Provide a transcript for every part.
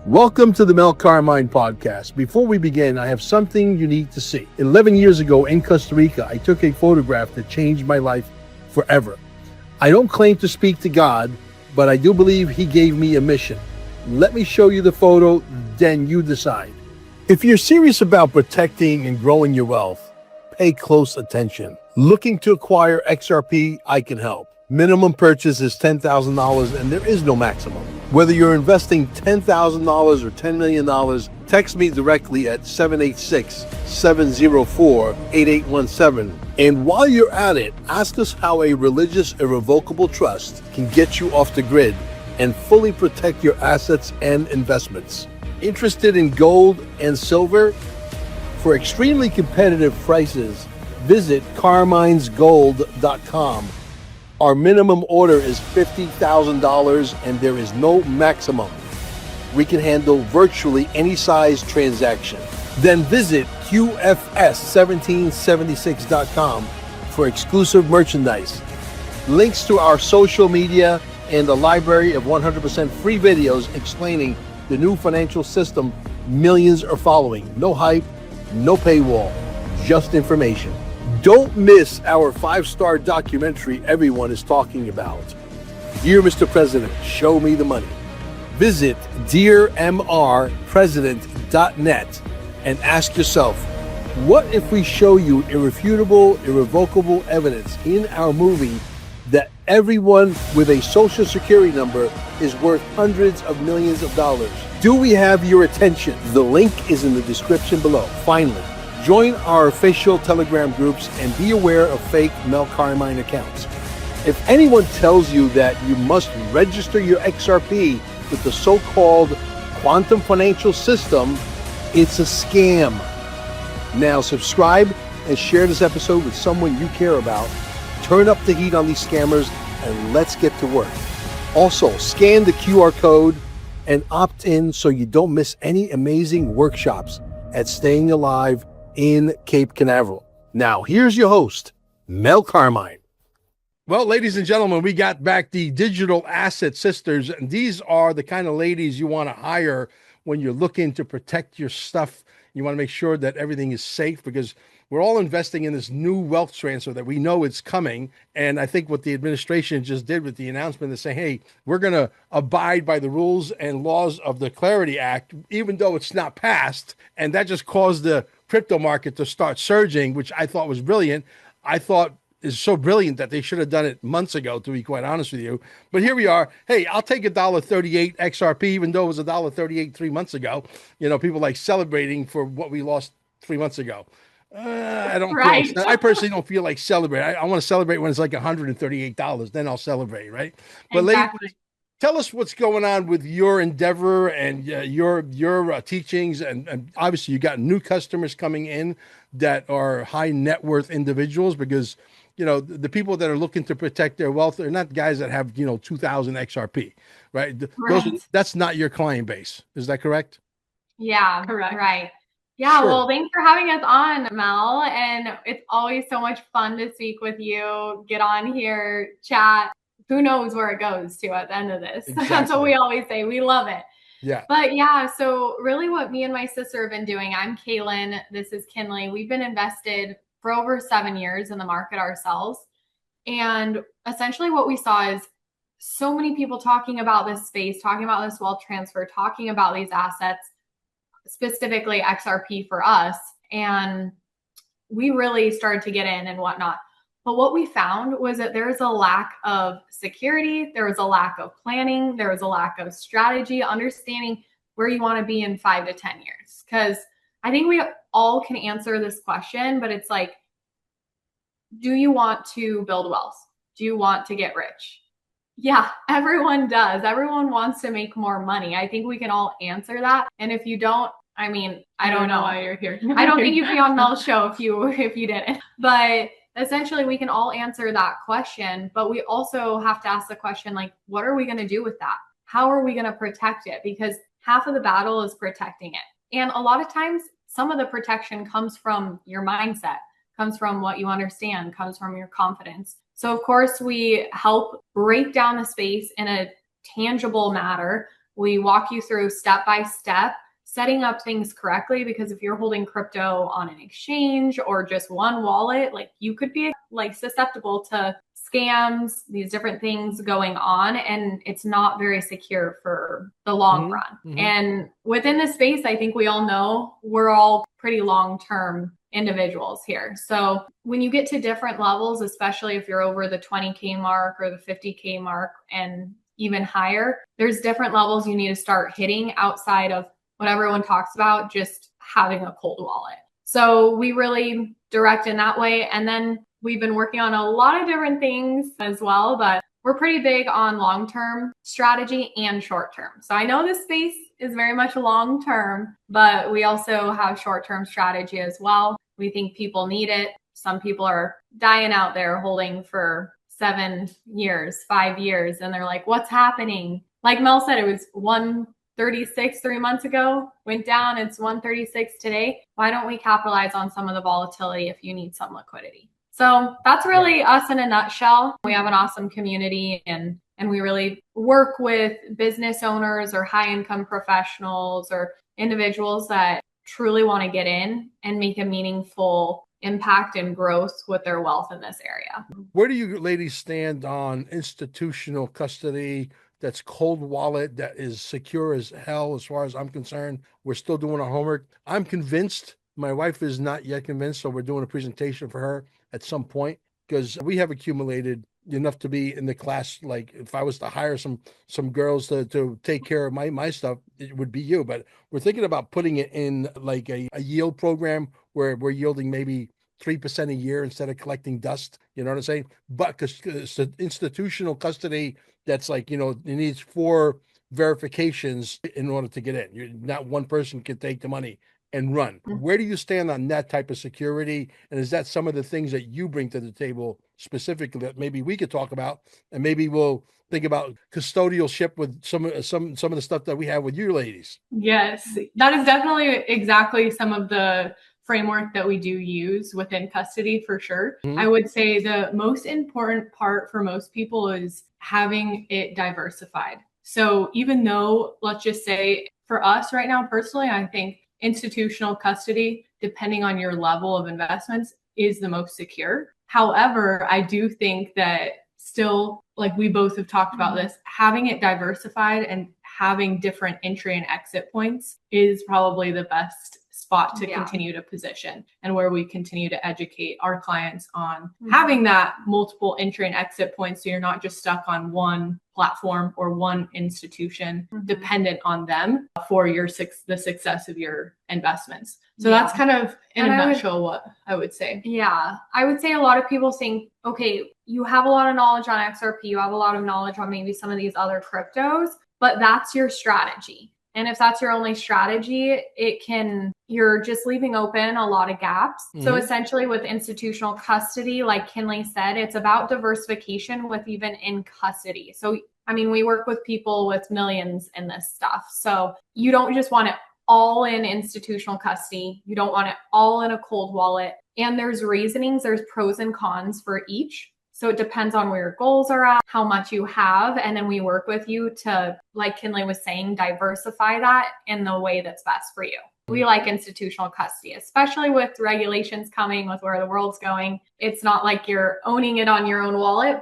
Welcome to the Mel Carmine podcast. Before we begin, I have something you need to see. 11 years ago in Costa Rica, I took a photograph that changed my life forever. I don't claim to speak to God, but I do believe He gave me a mission. Let me show you the photo, then you decide. If you're serious about protecting and growing your wealth, pay close attention. Looking to acquire XRP, I can help. Minimum purchase is $10,000 and there is no maximum. Whether you're investing $10,000 or $10 million, text me directly at 786-704-8817. And while you're at it, ask us how a religious irrevocable trust can get you off the grid and fully protect your assets and investments. Interested in gold and silver? For extremely competitive prices, visit carminesgold.com. Our minimum order is $50,000 and there is no maximum. We can handle virtually any size transaction. Then visit QFS1776.com for exclusive merchandise, links to our social media, and a library of 100% free videos explaining the new financial system millions are following. No hype, no paywall, just information. Don't miss our 5-star documentary everyone is talking about. Dear Mr. President, show me the money. Visit dearmrpresident.net and ask yourself, what if we show you irrefutable, irrevocable evidence in our movie that everyone with a social security number is worth hundreds of millions of dollars? Do we have your attention? The link is in the description below. Finally, join our official Telegram groups and be aware of fake Mel Carmine accounts. If anyone tells you that you must register your XRP with the so-called quantum financial system, it's a scam. Now subscribe and share this episode with someone you care about. Turn up the heat on these scammers and let's get to work. Also, scan the QR code and opt in so you don't miss any amazing workshops at Staying Alive in Cape Canaveral. Now, here's your host, Mel Carmine. Well, ladies and gentlemen, we got back the digital asset sisters, and these are the kind of ladies you want to hire when you're looking to protect your stuff. You want to make sure that everything is safe because we're all investing in this new wealth transfer that we know it's coming. And I think what the administration just did with the announcement is saying, hey, we're going to abide by the rules and laws of the Clarity Act, even though it's not passed. And that just caused the crypto market to start surging, which I thought was brilliant. I thought is so brilliant that they should have done it months ago, to be quite honest with you. But here we are. Hey, I'll take $1.38 XRP, even though it was $1.38 3 months ago. You know, people like celebrating for what we lost 3 months ago. I don't. Right. I personally don't feel like celebrating. I want to celebrate when it's like $138. Then I'll celebrate, right? But exactly. Ladies, tell us what's going on with your endeavor and your teachings, and obviously you got new customers coming in that are high net worth individuals, because you know the people that are looking to protect their wealth are not guys that have 2,000 XRP, right? That's not your client base. Is that correct? Yeah, correct. Right. Yeah, sure. Well, thanks for having us on, Mel. And it's always so much fun to speak with you, get on here, chat. Who knows where it goes to at the end of this? Exactly. That's what we always say. We love it. Yeah. But yeah, so really what me and my sister have been doing, I'm Kaylin, this is Kinley. We've been invested for over 7 years in the market ourselves. And essentially what we saw is so many people talking about this space, talking about this wealth transfer, talking about these assets, specifically XRP for us. And we really started to get in and whatnot. But what we found was that there was a lack of security. There was a lack of planning. There was a lack of strategy, understanding where you want to be in 5 to 10 years. Because I think we all can answer this question, but it's like, do you want to build wealth? Do you want to get rich? Yeah, everyone does. Everyone wants to make more money. I think we can all answer that. And if you don't, I mean, I don't know why you're here. I don't think you'd be on Mel's show if you didn't. But essentially, we can all answer that question. But we also have to ask the question, like, what are we going to do with that? How are we going to protect it? Because half of the battle is protecting it. And a lot of times, some of the protection comes from your mindset, comes from what you understand, comes from your confidence. So of course, we help break down the space in a tangible matter We walk you through step by step setting up things correctly, because if you're holding crypto on an exchange or just one wallet, like you could be like susceptible to scams, these different things going on, and it's not very secure for the long run. And within this space, I think we all know we're all pretty long-term individuals here. So when you get to different levels, especially if you're over the 20K mark or the 50K mark and even higher, there's different levels you need to start hitting outside of what everyone talks about, just having a cold wallet. So we really direct in that way. And then we've been working on a lot of different things as well, but we're pretty big on long-term strategy and short-term. So I know this space is very much long-term, but we also have short-term strategy as well. We think people need it. Some people are dying out there holding for 7 years, 5 years, and they're like, what's happening? Like Mel said, it was 136 3 months ago, went down, it's 136 today. Why don't we capitalize on some of the volatility if you need some liquidity? So that's really us in a nutshell. We have an awesome community, and we really work with business owners or high income professionals or individuals that truly want to get in and make a meaningful impact and growth with their wealth in this area. Where do you ladies stand on institutional custody? That's cold wallet, that is secure as hell as far as I'm concerned. We're still doing our homework. I'm convinced. My wife is not yet convinced, so we're doing a presentation for her at some point, because we have accumulated enough to be in the class. Like if I was to hire some girls to take care of my stuff, it would be you. But we're thinking about putting it in like a yield program where we're yielding maybe 3% a year instead of collecting dust. You know what I'm saying? But because institutional custody, that's like, it needs 4 verifications in order to get in. Not one person can take the money and run. Where do you stand on that type of security? And is that some of the things that you bring to the table specifically that maybe we could talk about, and maybe we'll think about custodialship with some of the stuff that we have with you ladies? Yes, that is definitely exactly some of the framework that we do use within custody for sure. I would say the most important part for most people is having it diversified. So even though, let's just say for us right now, personally, I think institutional custody, depending on your level of investments, is the most secure. However, I do think that still, like we both have talked about this, having it diversified and having different entry and exit points is probably the best spot to continue to position, and where we continue to educate our clients on having that multiple entry and exit points, so you're not just stuck on one platform or one institution dependent on them for the success of your investments. So that's kind of in a nutshell what I would say. Yeah, I would say a lot of people think, okay, you have a lot of knowledge on XRP, you have a lot of knowledge on maybe some of these other cryptos, but that's your strategy. And if that's your only strategy, you're just leaving open a lot of gaps. So essentially with institutional custody, like Kinley said, it's about diversification with even in custody. So, I mean, we work with people with millions in this stuff. So you don't just want it all in institutional custody. You don't want it all in a cold wallet. And there's reasonings, there's pros and cons for each. So it depends on where your goals are at, how much you have, and then we work with you to, like Kinley was saying, diversify that in the way that's best for you. We like institutional custody, especially with regulations coming, with where the world's going. It's not like you're owning it on your own wallet,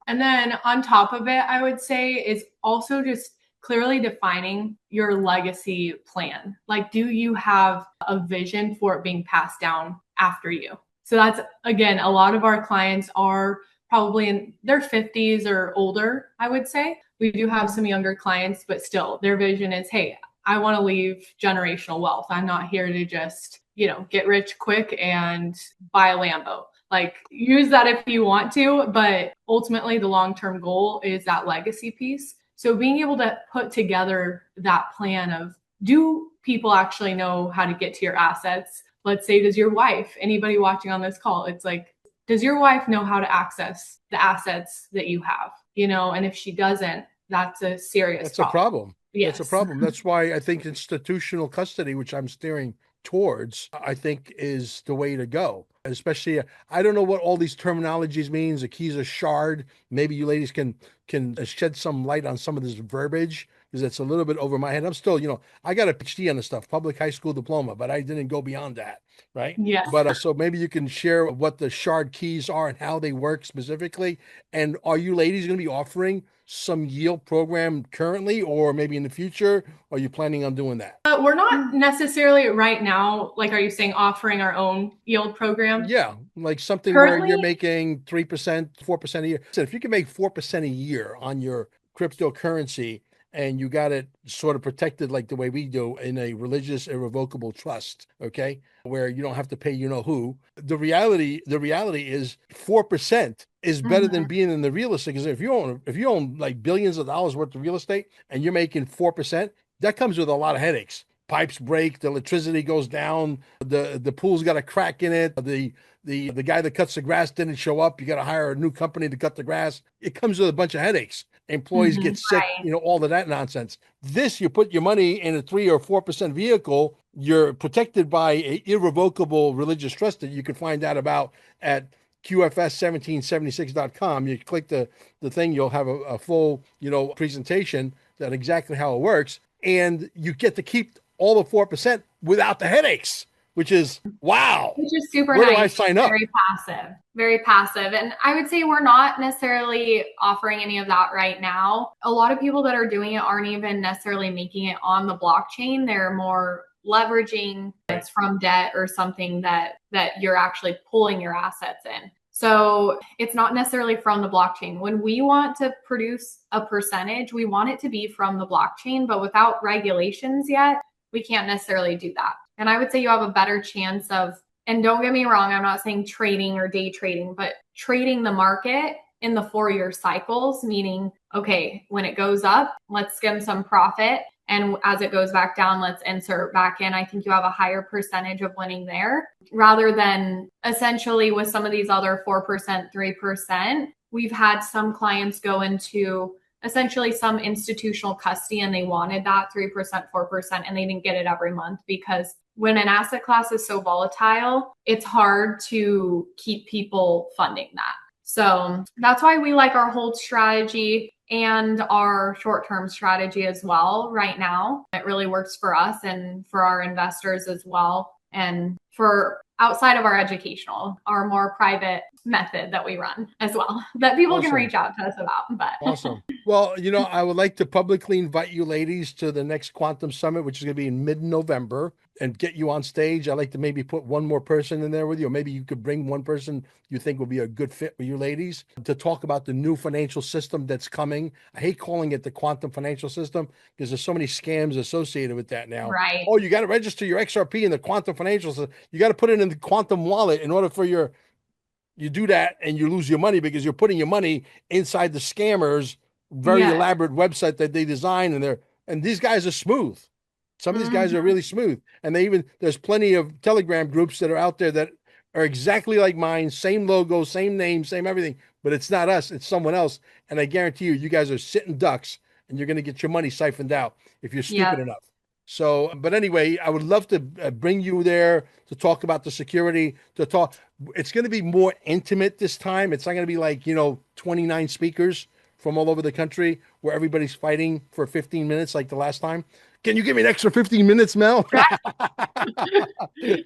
and then on top of it, I would say is also just clearly defining your legacy plan. Like, do you have a vision for it being passed down after you? So that's, again, a lot of our clients are probably in their 50s or older, I would say. We do have some younger clients, but still their vision is, hey, I want to leave generational wealth. I'm not here to just, get rich quick and buy a Lambo. Like, use that if you want to, but ultimately the long-term goal is that legacy piece. So being able to put together that plan of, do people actually know how to get to your assets? Let's say, does your wife, anybody watching on this call, it's like, does your wife know how to access the assets that you have? And if she doesn't, that's a serious That's a problem. Yes. That's a problem. That's why I think institutional custody, which I'm steering towards, I think is the way to go. especially I don't know what all these terminologies means. The keys are shard. Maybe you ladies can shed some light on some of this verbiage, because it's a little bit over my head. I'm still, I got a PhD on this stuff, public high school diploma, but I didn't go beyond that, right? Yes. But so maybe you can share what the shard keys are and how they work specifically. And are you ladies going to be offering some yield program currently, or maybe in the future? Are you planning on doing that? We're not necessarily right now, like, are you saying offering our own yield program? Yeah, like something Currently, where you're making 3%, 4% a year. So if you can make 4% a year on your cryptocurrency, and you got it sort of protected like the way we do in a religious irrevocable trust, okay, where you don't have to pay who. The reality is 4% is better than being in the real estate. Because if you own like billions of dollars worth of real estate and you're making 4%, that comes with a lot of headaches. Pipes break, the electricity goes down, the pool's got a crack in it, the guy that cuts the grass didn't show up, you got to hire a new company to cut the grass. It comes with a bunch of headaches. Employees get sick, right. All of that nonsense. This, you put your money in a 3 or 4% vehicle, you're protected by an irrevocable religious trust that you can find out about at QFS1776.com. You click the thing, you'll have a full, presentation that exactly how it works. And you get to keep all the 4% without the headaches, which is wow. Which is super Where nice. do I sign up? Very passive. Very passive. And I would say we're not necessarily offering any of that right now. A lot of people that are doing it aren't even necessarily making it on the blockchain. They're more leveraging it's from debt or something that you're actually pulling your assets in. So it's not necessarily from the blockchain. When we want to produce a percentage, we want it to be from the blockchain, but without regulations yet, we can't necessarily do that. And I would say you have a better chance of, and don't get me wrong, I'm not saying trading or day trading, but trading the market in the 4-year cycles, meaning, okay, when it goes up, let's skim some profit. And as it goes back down, let's insert back in. I think you have a higher percentage of winning there rather than essentially with some of these other 4%, 3%. We've had some clients go into essentially some institutional custody and they wanted that 3%, 4%, and they didn't get it every month because when an asset class is so volatile, it's hard to keep people funding that. So that's why we like our hold strategy and our short-term strategy as well right now. It really works for us and for our investors as well. And for outside of our educational, our more private method that we run as well, that people can reach out to us about. But awesome. Well, I would like to publicly invite you ladies to the next Quantum Summit, which is going to be in mid-November, and get you on stage. I'd like to maybe put one more person in there with you, or maybe you could bring one person you think would be a good fit with you ladies to talk about the new financial system that's coming. I hate calling it the quantum financial system because there's so many scams associated with that now. Right. Oh, you got to register your XRP in the quantum financial system. You got to put it in the quantum wallet in order for you do that and you lose your money because you're putting your money inside the scammers' very elaborate website that they design, and these guys are smooth. Some of these guys are really smooth, and there's plenty of Telegram groups that are out there that are exactly like mine, same logo, same name, same everything, but it's not us, it's someone else. And I guarantee you guys are sitting ducks and you're going to get your money siphoned out if you're stupid enough. So, but anyway, I would love to bring you there to talk about the security, it's going to be more intimate this time. It's not going to be like, 29 speakers from all over the country where everybody's fighting for 15 minutes like the last time. Can you give me an extra 15 minutes, Mel? Right.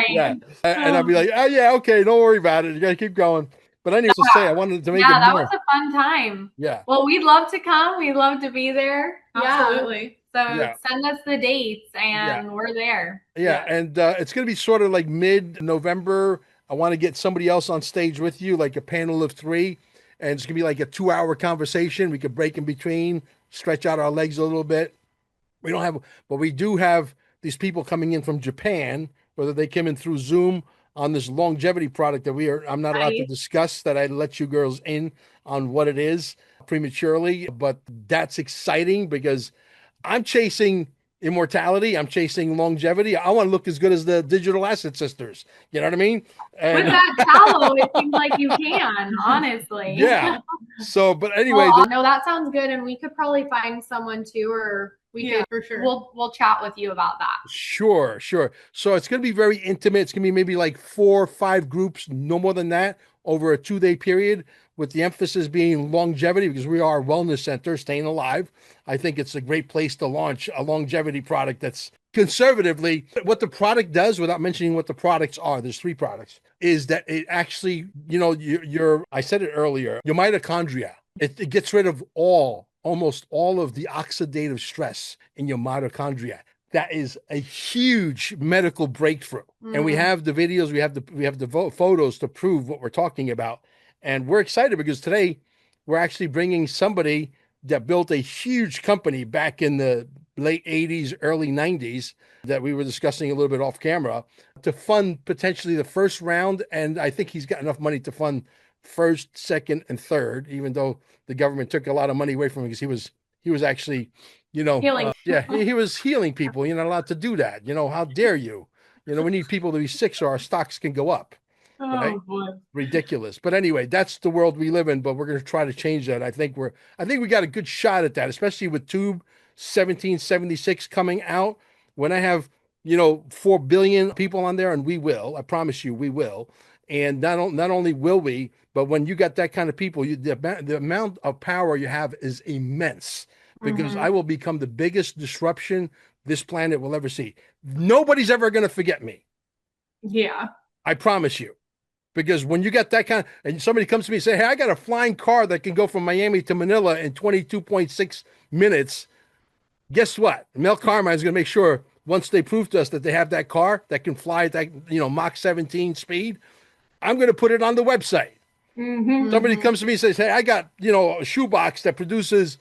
Yeah. And I'll be like, oh yeah, okay, don't worry about it. You got to keep going. But anyways, to say, I wanted to make it more. That was a fun time. Yeah. Well, we'd love to come. We'd love to be there. Absolutely. So send us the dates and we're there. Yeah. And it's going to be sort of like mid-November. I want to get somebody else on stage with you, like a panel of 3. And it's going to be like a 2-hour conversation. We could break in between, stretch out our legs a little bit. But we do have these people coming in from Japan, whether they came in through Zoom on this longevity product that I'm not allowed to discuss, that I let you girls in on what it is prematurely. But that's exciting because I'm chasing immortality. I'm chasing longevity. I want to look as good as the Digital Asset Sisters. You know what I mean? With And that tallow, it seems like you can, honestly. yeah. So, but anyway, Well, no, that sounds good, and we could probably find someone too, or we could for sure. We'll chat with you about that. sure, sure. So it's going to be very intimate. It's going to be maybe like 4 or 5 groups, no more than that, over a 2-day period, with the emphasis being longevity, because we are a wellness center, staying alive. I think it's a great place to launch a longevity product that's conservatively what the product does, without mentioning what the products are. There's 3 products, is that it actually, your I said it earlier, your mitochondria, it gets rid of almost all of the oxidative stress in your mitochondria. That is a huge medical breakthrough. And we have the videos, we have the photos to prove what we're talking about. And we're excited because today we're actually bringing somebody that built a huge company back in the late 80s, early 90s, that we were discussing a little bit off camera, to fund potentially the first round. And I think he's got enough money to fund first, second, and third, even though the government took a lot of money away from him, because he was actually, Healing. he was healing people. You're not allowed to do that. How dare you? We need people to be sick so our stocks can go up. Right? Oh boy. Ridiculous. But anyway, that's the world we live in, but we're going to try to change that. I think we got a good shot at that, especially with Tube 1776 coming out. When I have, 4 billion people on there, and we will, I promise you, we will. And not only will we, but when you got that kind of people, the amount of power you have is immense, because I will become the biggest disruption this planet will ever see. Nobody's ever going to forget me. Yeah. I promise you. Because when you got that kind of, and somebody comes to me and say, hey, I got a flying car that can go from Miami to Manila in 22.6 minutes. Guess what? Mel Carmine is going to make sure, once they prove to us that they have that car that can fly at that, Mach 17 speed, I'm going to put it on the website. Somebody comes to me and says, hey, I got, a shoebox that produces,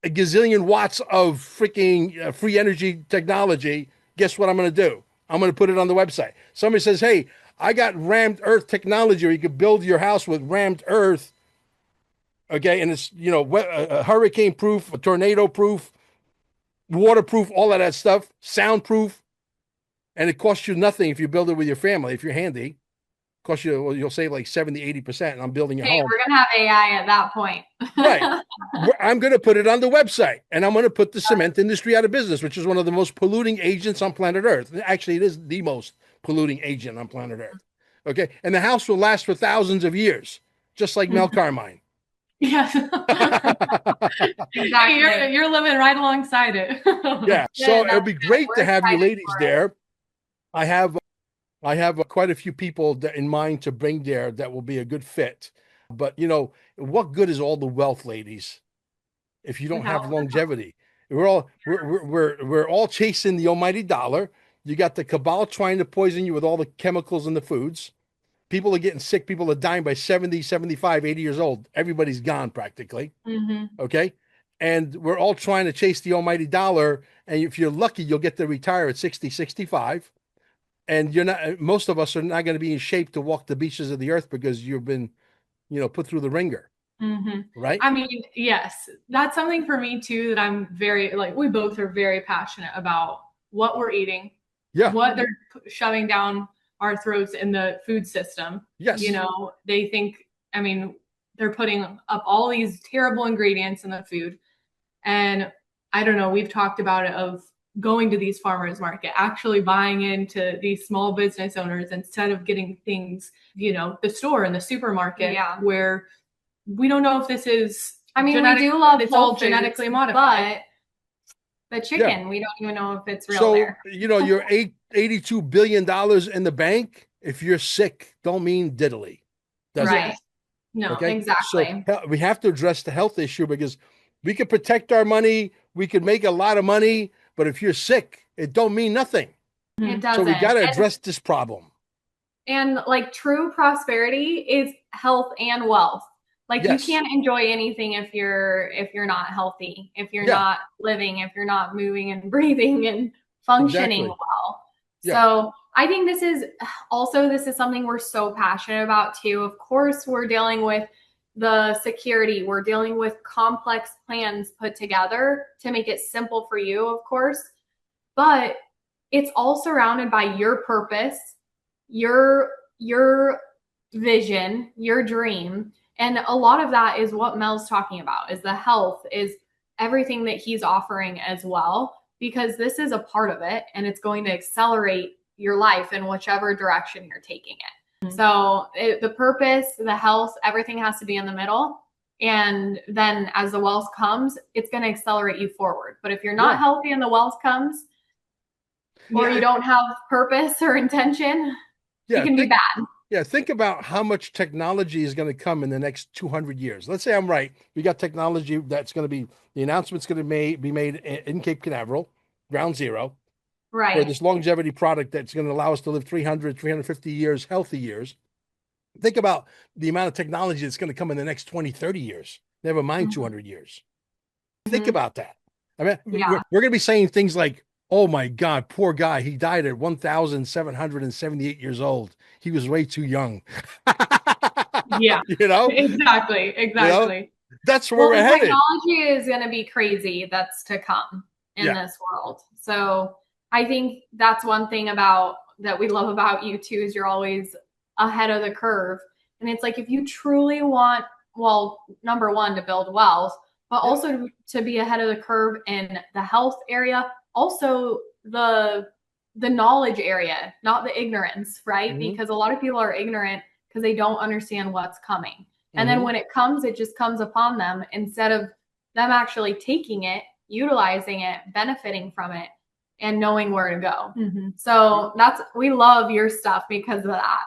a gazillion watts of freaking free energy technology. Guess what I'm going to do? I'm going to put it on the website. Somebody says, hey, I got rammed earth technology, or you could build your house with rammed earth. Okay. And it's, hurricane proof, tornado proof, waterproof, all of that stuff, soundproof. And it costs you nothing if you build it with your family. If you're handy, costs you, well, you'll save like 70-80%. And I'm building your home. We're going to have AI at that point. Right. I'm going to put it on the website, and I'm going to put the cement industry out of business, which is one of the most polluting agents on planet Earth. Actually, it is the most polluting agent on planet Earth. Okay. And the house will last for thousands of years, just like Mel Carmine. Yes. Exactly. You're living right alongside it. Yeah. So it'll be great to have you ladies there. I have quite a few people in mind to bring there that will be a good fit. But what good is all the wealth, ladies, if you don't have longevity? We're all chasing the almighty dollar. You got the cabal trying to poison you with all the chemicals in the foods. People are getting sick. People are dying by 70, 75, 80 years old. Everybody's gone practically. Okay. And we're all trying to chase the almighty dollar. And if you're lucky, you'll get to retire at 60, 65. And most of us are not going to be in shape to walk the beaches of the earth, because you've been, put through the ringer. Right. I mean, yes, that's something for me too, that I'm very, we both are very passionate about what we're eating. Yeah. What they're shoving down our throats in the food system. Yes. They think, they're putting up all these terrible ingredients in the food. And I don't know, we've talked about it, of going to these farmers market, actually buying into these small business owners instead of getting things, the store and the supermarket, where we don't know if this is, we do love it's all genetically modified. But the chicken, we don't even know if it's real there. You're $82 billion in the bank. If you're sick, don't mean diddly. Right. No, okay? Exactly. So we have to address the health issue, because we could protect our money. We could make a lot of money, but if you're sick, it don't mean nothing. It doesn't. So we got to address this problem. And true prosperity is health and wealth. Yes. You can't enjoy anything if you're not healthy, if you're not living, if you're not moving and breathing and functioning well. Yeah. So I think this is something we're so passionate about too. Of course, we're dealing with the security. We're dealing with complex plans put together to make it simple for you, of course, but it's all surrounded by your purpose, your vision, your dream. And a lot of that is what Mel's talking about, is the health, is everything that he's offering as well, because this is a part of it and it's going to accelerate your life in whichever direction you're taking it. Mm-hmm. So the purpose, the health, everything has to be in the middle. And then as the wealth comes, it's going to accelerate you forward. But if you're not healthy and the wealth comes, or you don't have purpose or intention, it can be bad. Yeah, think about how much technology is going to come in the next 200 years. Let's say I'm right. We got technology that's going to be, the announcement's going to be made in Cape Canaveral, ground zero. Right. For this longevity product that's going to allow us to live 300, 350 years, healthy years. Think about the amount of technology that's going to come in the next 20, 30 years. Never mind 200 years. Think about that. I mean, we're going to be saying things like, oh my God, poor guy. He died at 1,778 years old. He was way too young. Yeah. You know? Exactly. You know? That's where we're headed. Technology is going to be crazy that's to come in this world. So I think that's one thing that we love about you too, is you're always ahead of the curve. And it's like, if you truly want, well, number one, to build wealth, but also to be ahead of the curve in the health area, also the knowledge area, not the ignorance, right? Because a lot of people are ignorant because they don't understand what's coming. And then when it comes, it just comes upon them instead of them actually taking it, utilizing it, benefiting from it, and knowing where to go. So we love your stuff because of that.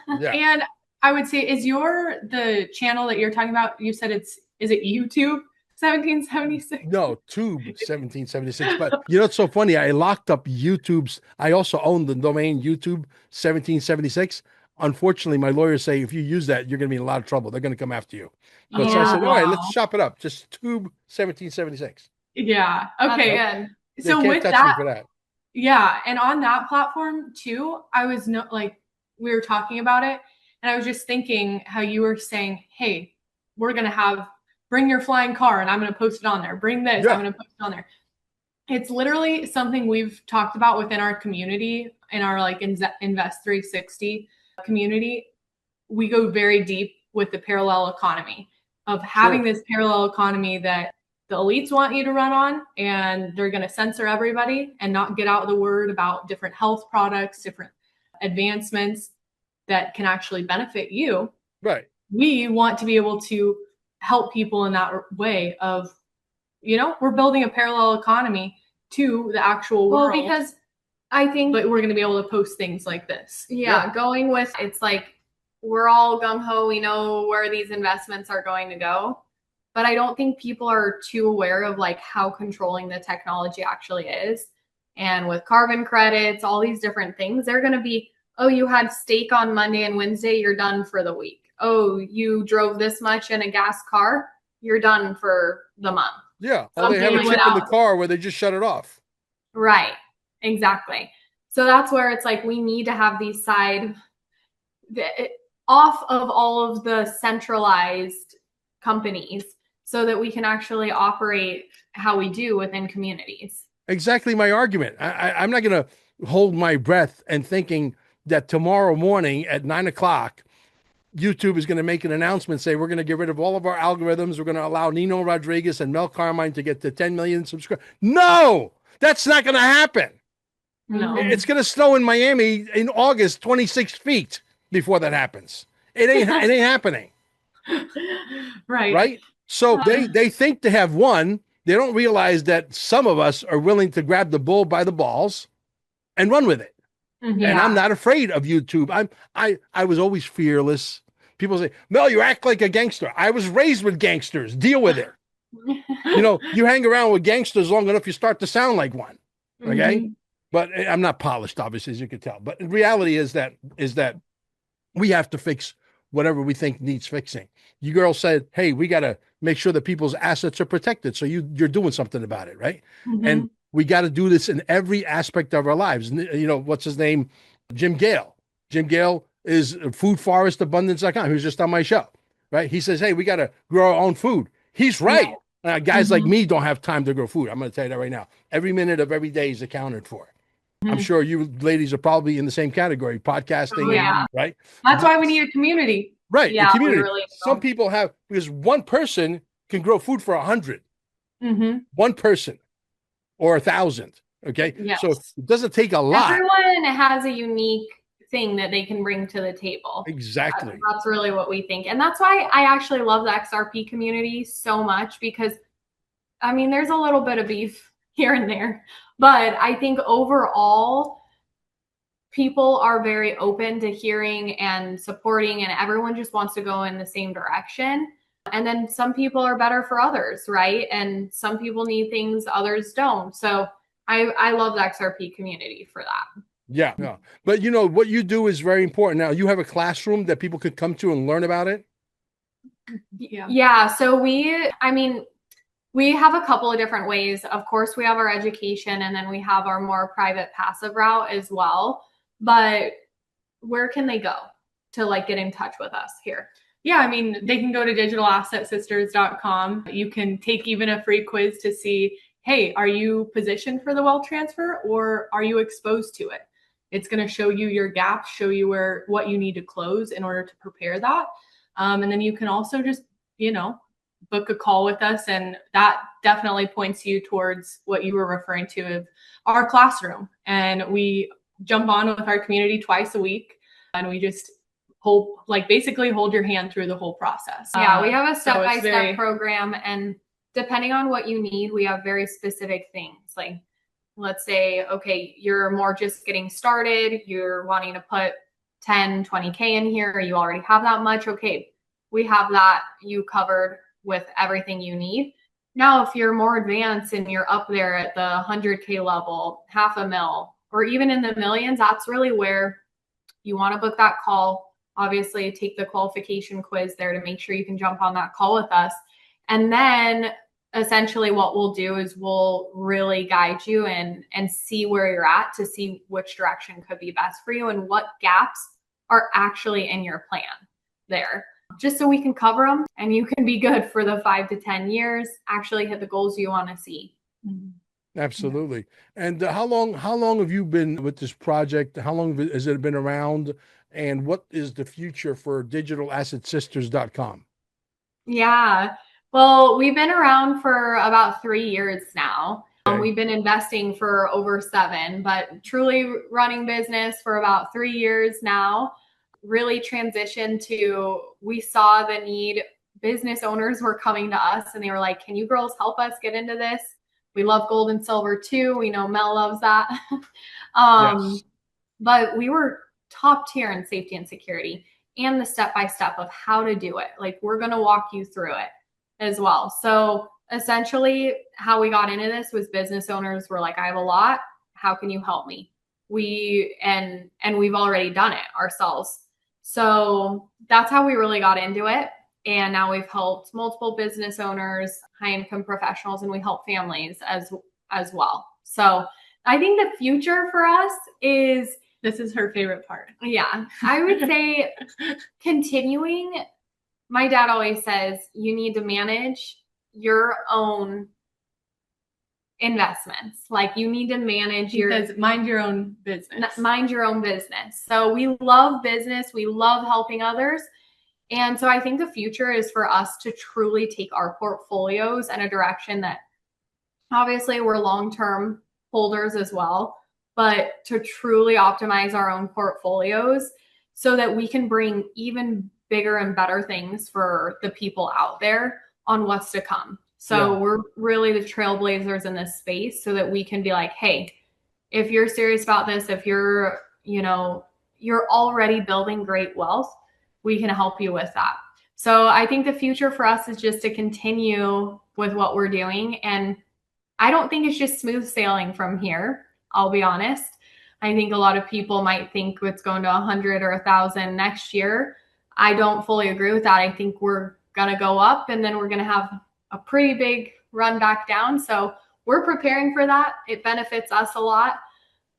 And I would say, the channel that you're talking about, you said is it YouTube 1776? No, Tube 1776. But you know, it's so funny. I locked up YouTube's. I also own the domain YouTube 1776. Unfortunately, my lawyers say if you use that, you're going to be in a lot of trouble. They're going to come after you. So I said, all right, let's chop it up. Just Tube 1776. Yeah. Okay. Good. So with that, yeah, and on that platform too, I was we were talking about it, and I was just thinking how you were saying, hey, we're going to bring your flying car and I'm going to post it on there. Bring this, I'm going to post it on there. It's literally something we've talked about within our community, in our Invest 360 community. We go very deep with the parallel economy of having this parallel economy that the elites want you to run on, and they're going to censor everybody and not get out the word about different health products, different advancements that can actually benefit you. Right. We want to be able to help people in that way of, we're building a parallel economy to the actual world. Well, because I think but we're going to be able to post things like this. Going with, it's like, we're all gung-ho. We know where these investments are going to go. But I don't think people are too aware of how controlling the technology actually is. And with carbon credits, all these different things, they're going to be, oh, you had steak on Monday and Wednesday, you're done for the week. Oh, you drove this much in a gas car, you're done for the month. Yeah. Or they have a chip in the car where they just shut it off. Right. Exactly. So that's where it's like, we need to have these off of all of the centralized companies so that we can actually operate how we do within communities. Exactly my argument. I'm not going to hold my breath and thinking that tomorrow morning at 9 o'clock, YouTube is going to make an announcement, say we're going to get rid of all of our algorithms. We're going to allow Nino Rodriguez and Mel Carmine to get to 10 million subscribers. No, that's not going to happen. No. It's going to snow in Miami in August 26 feet before that happens. It ain't happening. Right. So they think they have won. They don't realize that some of us are willing to grab the bull by the balls and run with it. And I'm not afraid of YouTube. I was always fearless. People say, Mel, you act like a gangster. I was raised with gangsters. Deal with it. You hang around with gangsters long enough, you start to sound like one. Okay. But I'm not polished, obviously, as you can tell. But the reality is that we have to fix whatever we think needs fixing. You girls said, hey, we got to make sure that people's assets are protected. So you're doing something about it, right? And we got to do this in every aspect of our lives. What's his name? Jim Gale. Jim Gale is foodforestabundance.com. He was just on my show. right? He says, hey, we got to grow our own food. He's right. Guys like me don't have time to grow food. I'm going to tell you that right now. Every minute of every day is accounted for. I'm sure you ladies are probably in the same category, podcasting, right? That's why we need a community. Right, Yeah, the community. we really Some people have, because one person can grow food for 100. Mm-hmm. One person or 1,000. Okay, Yes. so it doesn't take a lot. Everyone has a unique thing that they can bring to the table. Exactly. That's really what we think. And that's why I actually love the XRP community so much, because I mean, there's a little bit of beef here and there, but I think overall people are very open to hearing and supporting, and everyone just wants to go in the same direction. And then some people are better for others, right? And some people need things others don't. So I love the XRP community for that. Yeah. But you know, what you do is very important. Now, you have a classroom that people could come to and learn about it? Yeah. So we have a couple of different ways. Of course, we have our education, and then we have our more private passive route as well. But where can they go to like get in touch with us here? Yeah, I mean, they can go to digitalassetssisters.com. You can take even a free quiz to see, hey, are you positioned for the wealth transfer, or are you exposed to it? It's going to show you your gaps, show you what you need to close in order to prepare that. And then you can also just, book a call with us. And that definitely points you towards what you were referring to of our classroom. And we jump on with our community twice a week, and we just basically hold your hand through the whole process. Yeah, we have a step-by-step program, and depending on what you need, we have very specific things. Like, let's say, okay, you're more just getting started, you're wanting to put 10, 20K in here, or you already have that much. Okay, we have that you covered with everything you need. Now, if you're more advanced and you're up there at the 100K level, $500,000, or even in the millions, that's really where you want to book that call. Obviously, take the qualification quiz there to make sure you can jump on that call with us. And then essentially what we'll do is we'll really guide you and see where you're at, to see which direction could be best for you and what gaps are actually in your plan there, just so we can cover them and you can be good for the 5 to 10 years, actually hit the goals you want to see. Absolutely. And how long have you been with this project? How long has it been around? And what is the future for digitalassetssisters.com? Yeah. Well, we've been around for about 3 years now. Okay. We've been investing for over 7, but truly running business for about 3 years now. Really transitioned to, we saw the need. Business owners were coming to us and they were like, can you girls help us get into this? We love gold and silver too. We know Mel loves that. Yes. But we were top tier in safety and security, and the step-by-step of how to do it. Like, we're going to walk you through it as well. So essentially how we got into this was business owners were like, I have a lot. How can you help me? We've already done it ourselves. So that's how we really got into it. And now we've helped multiple business owners, high income professionals, and we help families as well. So I think the future for us is, this is her favorite part. Yeah, I would say continuing. My dad always says you need to manage your own investments. Like, you need to manage mind your own business. Mind your own business. So we love business. We love helping others. And so I think the future is for us to truly take our portfolios in a direction that, obviously, we're long-term holders as well, but to truly optimize our own portfolios so that we can bring even bigger and better things for the people out there on what's to come. So we're really the trailblazers in this space, so that we can be like, hey, if you're serious about this, if you're already building great wealth, we can help you with that. So I think the future for us is just to continue with what we're doing. And I don't think it's just smooth sailing from here. I'll be honest. I think a lot of people might think it's going to 100 or 1,000 next year. I don't fully agree with that. I think we're going to go up, and then we're going to have a pretty big run back down. So we're preparing for that. It benefits us a lot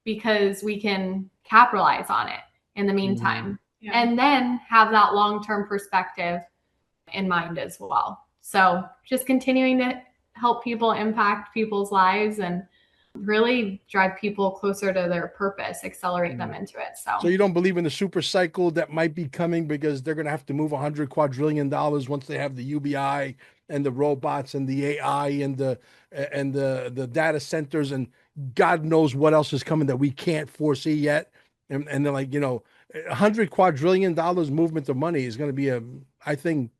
because we can capitalize on it in the meantime. Yeah. And then have that long-term perspective in mind as well. So just continuing to help people, impact people's lives, and really drive people closer to their purpose, accelerate them into it. So you don't believe in the super cycle that might be coming because they're going to have to move $100 quadrillion once they have the UBI and the robots and the AI and the data centers and God knows what else is coming that we can't foresee yet. And they're like, $100 quadrillion movement of money is going to be I think,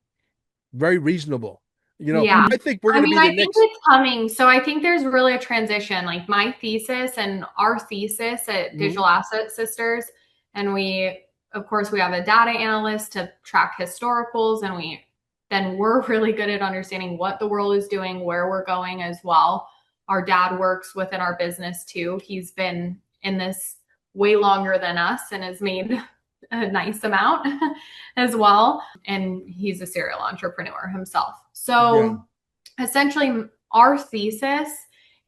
very reasonable. Yeah. I think we're going to be the I think next. it's coming. So I think there's really a transition. Like my thesis and our thesis at Digital Asset Sisters, and of course, we have a data analyst to track historicals, and we're really good at understanding what the world is doing, where we're going as well. Our dad works within our business too. He's been in this way longer than us and has made a nice amount as well. And he's a serial entrepreneur himself. So essentially our thesis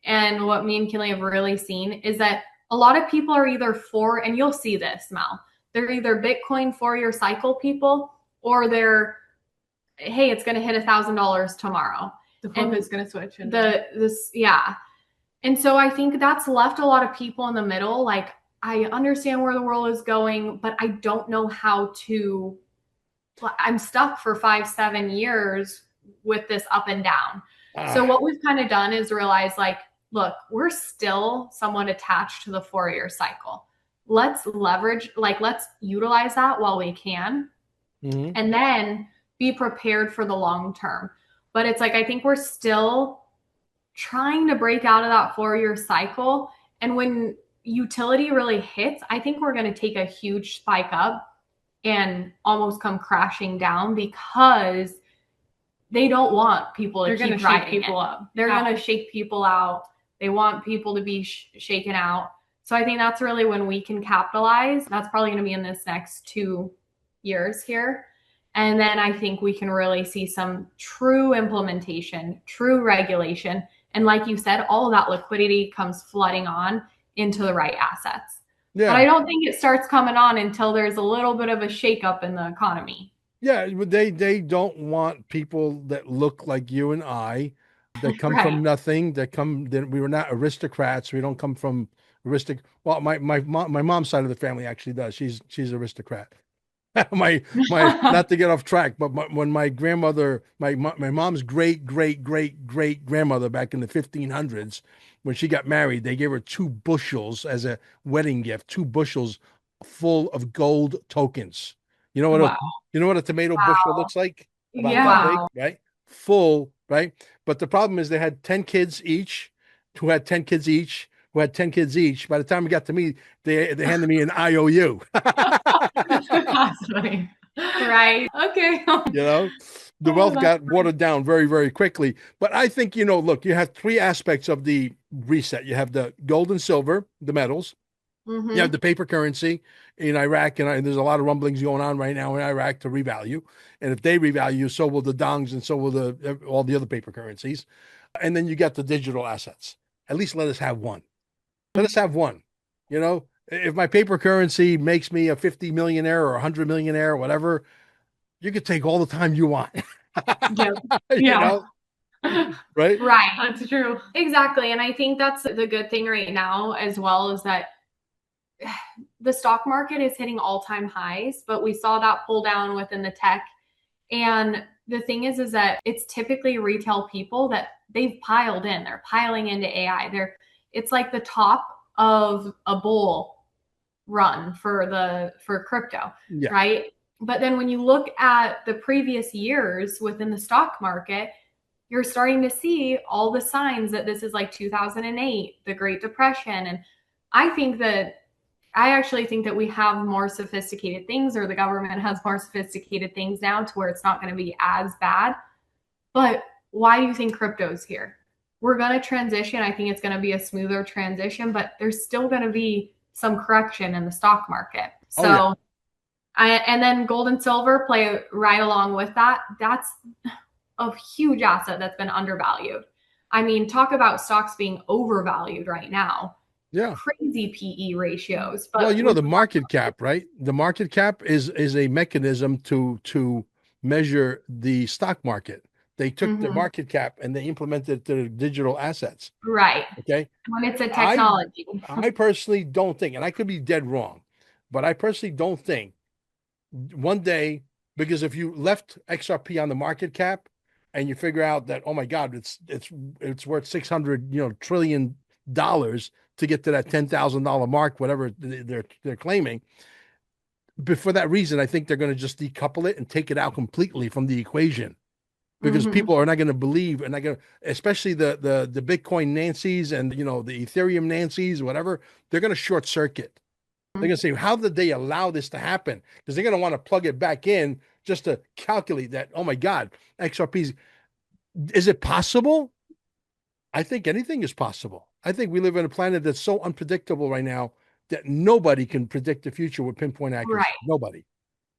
and what me and Kinley have really seen is that a lot of people are either for, and you'll see this, Mel, they're either Bitcoin 4-year cycle people, or they're, hey, it's going to hit $1,000 tomorrow. The flip is going to switch. And so I think that's left a lot of people in the middle. Like, I understand where the world is going, but I don't know how to, I'm stuck for 5-7 years with this up and down. So what we've kind of done is realize, like, look, we're still somewhat attached to the 4-year cycle. Let's let's utilize that while we can, and then be prepared for the long term. But it's like, I think we're still trying to break out of that 4-year cycle. And when utility really hits, I think we're going to take a huge spike up and almost come crashing down, because they don't want people to keep riding people up. They're going to shake people out. They want people to be shaken out. So I think that's really when we can capitalize. That's probably going to be in this next 2 years here. And then I think we can really see some true implementation, true regulation. And like you said, all of that liquidity comes flooding on into the right assets. Yeah. But I don't think it starts coming on until there's a little bit of a shakeup in the economy. Yeah, they don't want people that look like you and I, that come from nothing, that we were not aristocrats. We don't come from well, my mom's side of the family actually does. She's aristocrat. my not to get off track, but when my grandmother, my mom's great grandmother back in the 1500s, when she got married, they gave her 2 bushels as a wedding gift, 2 bushels full of gold tokens. You know what a tomato bushel looks like? About that big, right? Full, right? But the problem is they had 10 kids each, who had 10 kids each, who had 10 kids each. By the time it got to me, they handed me an IOU. Right. Okay. The wealth got watered down very, very quickly. But I think, look, you have 3 aspects of the reset. You have the gold and silver, the metals. You have the paper currency in Iraq, and there's a lot of rumblings going on right now in Iraq to revalue. And if they revalue, so will the dongs, and so will all the other paper currencies. And then you got the digital assets. At least let us have one. Let us have one. If my paper currency makes me a 50 millionaire or 100 millionaire or whatever, you could take all the time you want. Right? Right. That's true. Exactly. And I think that's the good thing right now as well, is that the stock market is hitting all-time highs, but we saw that pull down within the tech. And the thing is that it's typically retail people that they've piled in. They're piling into AI. It's like the top of a bull run for crypto, right? But then when you look at the previous years within the stock market, you're starting to see all the signs that this is like 2008, the Great Depression. And I actually think that we have more sophisticated things, or the government has more sophisticated things now to where it's not going to be as bad. But why do you think crypto's here? We're going to transition. I think it's going to be a smoother transition, but there's still going to be some correction in the stock market. So, and then gold and silver play right along with that. That's a huge asset that's been undervalued. I mean, talk about stocks being overvalued right now. Yeah. Crazy PE ratios. But well, the market cap, right? The market cap is a mechanism to measure the stock market. They took the Mhm. market cap and they implemented it to digital assets. Right. Okay. When it's a technology. I personally don't think, and I could be dead wrong, but I personally don't think one day, because if you left XRP on the market cap and you figure out that, oh my God, it's worth 600 trillion dollars to get to that $10,000 mark, whatever they're claiming. But for that reason, I think they're going to just decouple it and take it out completely from the equation, because Mhm. people are not going to believe, and not going to, especially the Bitcoin Nancy's and the Ethereum Nancy's, whatever, they're going to short circuit. They're going to say, how did they allow this to happen? Because they're going to want to plug it back in just to calculate that, oh my God, XRP's, is it possible? I think anything is possible. I think we live on a planet that's so unpredictable right now that nobody can predict the future with pinpoint accuracy. Right. Nobody.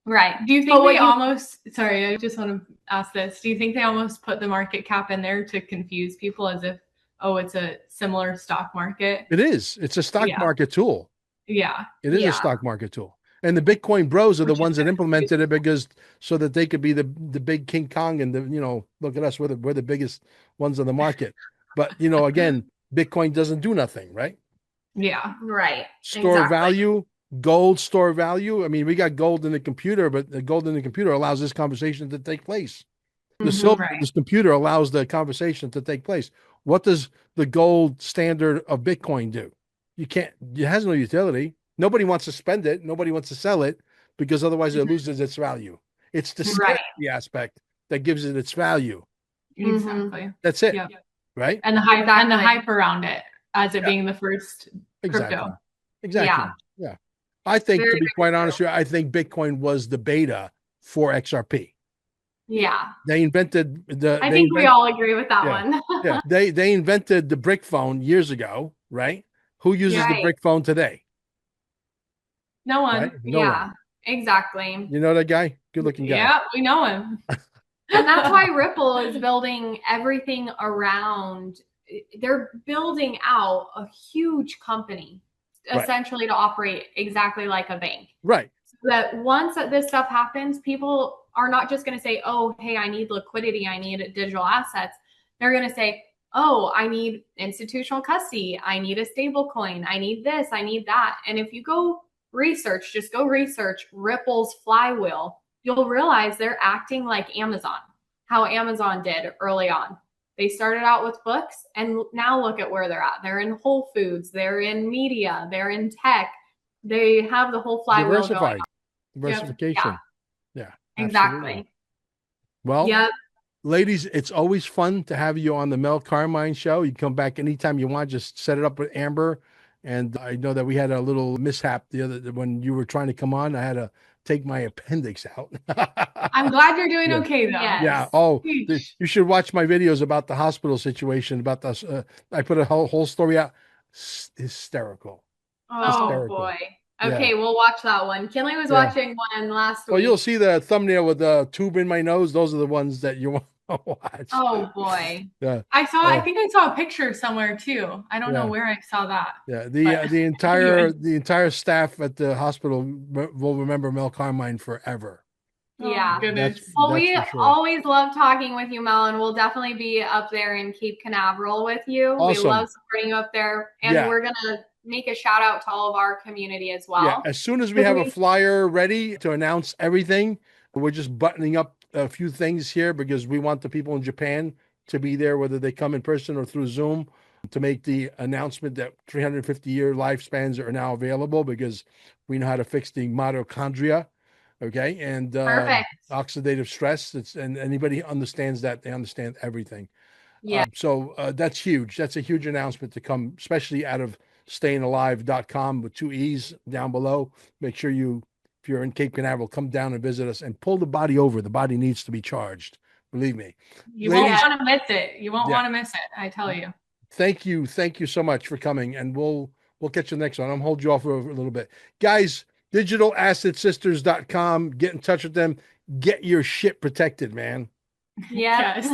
Right. Do you think But what they you- almost, sorry, I just want to ask this. Do you think they almost put the market cap in there to confuse people as if, oh, it's a similar stock market? It is. It's a stock Yeah. market tool. Yeah. It is a Yeah. stock market tool. And the Bitcoin bros are the Which is ones that good. implemented it because so that they could be the big King Kong and look at us, we're the biggest ones on the market. But again, Bitcoin doesn't do nothing, right? Yeah. Right. Store Exactly. value, gold store value. I mean, we got gold in the computer, but the gold in the computer allows this conversation to take place. The Mhm. silver right. in this computer allows the conversation to take place. What does the gold standard of Bitcoin do? It has no utility. Nobody wants to spend it. Nobody wants to sell it because otherwise it loses its value. It's the Right. scarcity aspect that gives it its value. Exactly. That's it. Yeah. Right? And the hype and the Exactly. hype around it as it Yeah. being the first Exactly. crypto. Exactly. Yeah. I think, Very, to be very quite honest with you, I think Bitcoin was the beta for XRP. Yeah. They invented I think we all agree with that Yeah. one. Yeah, they invented the brick phone years ago, right? Who uses the Right. brick phone today? No one. Right? No Yeah. one. Exactly. You know that guy? Good looking guy. Yeah, we know him. And that's why Ripple is building everything around. They're building out a huge company Right. essentially to operate exactly like a bank. Right. So that once this stuff happens, people are not just going to say, oh, hey, I need liquidity, I need digital assets. They're going to say, oh, I need institutional custody, I need a stable coin, I need this, I need that. And if you just go research Ripple's flywheel, you'll realize they're acting like Amazon, how Amazon did early on. They started out with books, and now look at where they're at. They're in Whole Foods, they're in media, they're in tech. They have the whole flywheel going on. Diversification. Yeah. Exactly. Absolutely. Well, Yep. ladies, it's always fun to have you on the Mel Carmine show. You can come back anytime you want. Just set it up with Amber. And I know that we had a little mishap when you were trying to come on. I had to take my appendix out. I'm glad you're doing Yeah. okay though. Yes. Yeah. Oh, Huge. you should watch my videos about the hospital situation. About this, I put a whole story out. Hysterical. Oh Hysterical. boy. Yeah. Okay, we'll watch that one. Kinley was Yeah. watching one last Well, week. you'll see the thumbnail with the tube in my nose. Those are the ones that you want to watch. Oh boy. Yeah. I think I saw a picture somewhere too. I don't Yeah. know where I saw that. Yeah. But- The entire staff at the hospital will remember Mel Carmine forever. Yeah. Oh, goodness. Well, That's we for sure. always love talking with you, Mel, and we'll definitely be up there in Cape Canaveral with you. Awesome. We love supporting you up there. And Yeah. we're going to make a shout out to all of our community as well. Yeah. As soon as we have a flyer ready to announce everything, we're just buttoning up a few things here because we want the people in Japan to be there, whether they come in person or through Zoom, to make the announcement that 350-year lifespans are now available because we know how to fix the mitochondria. Okay. And Perfect. oxidative stress. And anybody understands that, they understand everything. Yeah. So that's huge. That's a huge announcement to come, especially out of stayingalive.com with 2 E's down below. Make sure if you're in Cape Canaveral, come down and visit us and pull the body over. The body needs to be charged. Believe me. You Ladies- won't want to miss it. You won't Yeah. want to miss it. I tell you. Thank you so much for coming, and we'll catch you next one. I'm gonna hold you off for a little bit, guys. digitalassetSisters.com. Get in touch with them. Get your shit protected, man. Yes.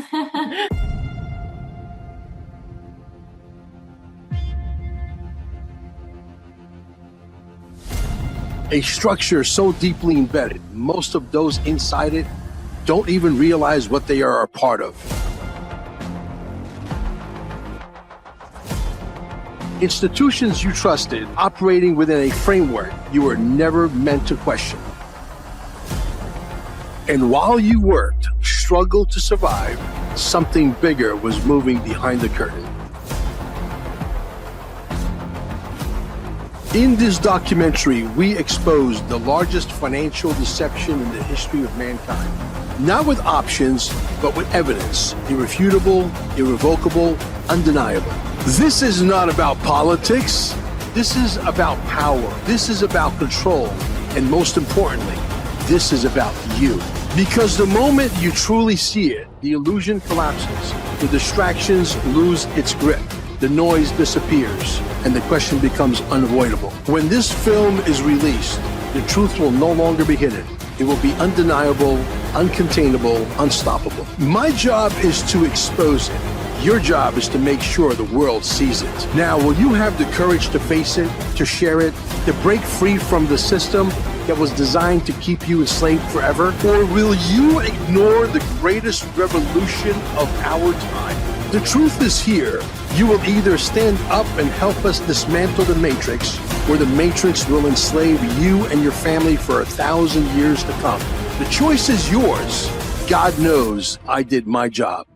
A structure so deeply embedded, most of those inside it don't even realize what they are a part of. Institutions you trusted operating within a framework you were never meant to question. And while you worked, struggled to survive, something bigger was moving behind the curtain. In this documentary, we exposed the largest financial deception in the history of mankind. Not with options, but with evidence. Irrefutable, irrevocable, undeniable. This is not about politics. This is about power. This is about control. And most importantly, this is about you. Because the moment you truly see it, the illusion collapses. The distractions lose its grip. The noise disappears. And the question becomes unavoidable. When this film is released, the truth will no longer be hidden. It will be undeniable, uncontainable, unstoppable. My job is to expose it. Your job is to make sure the world sees it. Now, will you have the courage to face it, to share it, to break free from the system that was designed to keep you enslaved forever? Or will you ignore the greatest revolution of our time? The truth is here. You will either stand up and help us dismantle the Matrix, or the Matrix will enslave you and your family for 1,000 years to come. The choice is yours. God knows I did my job.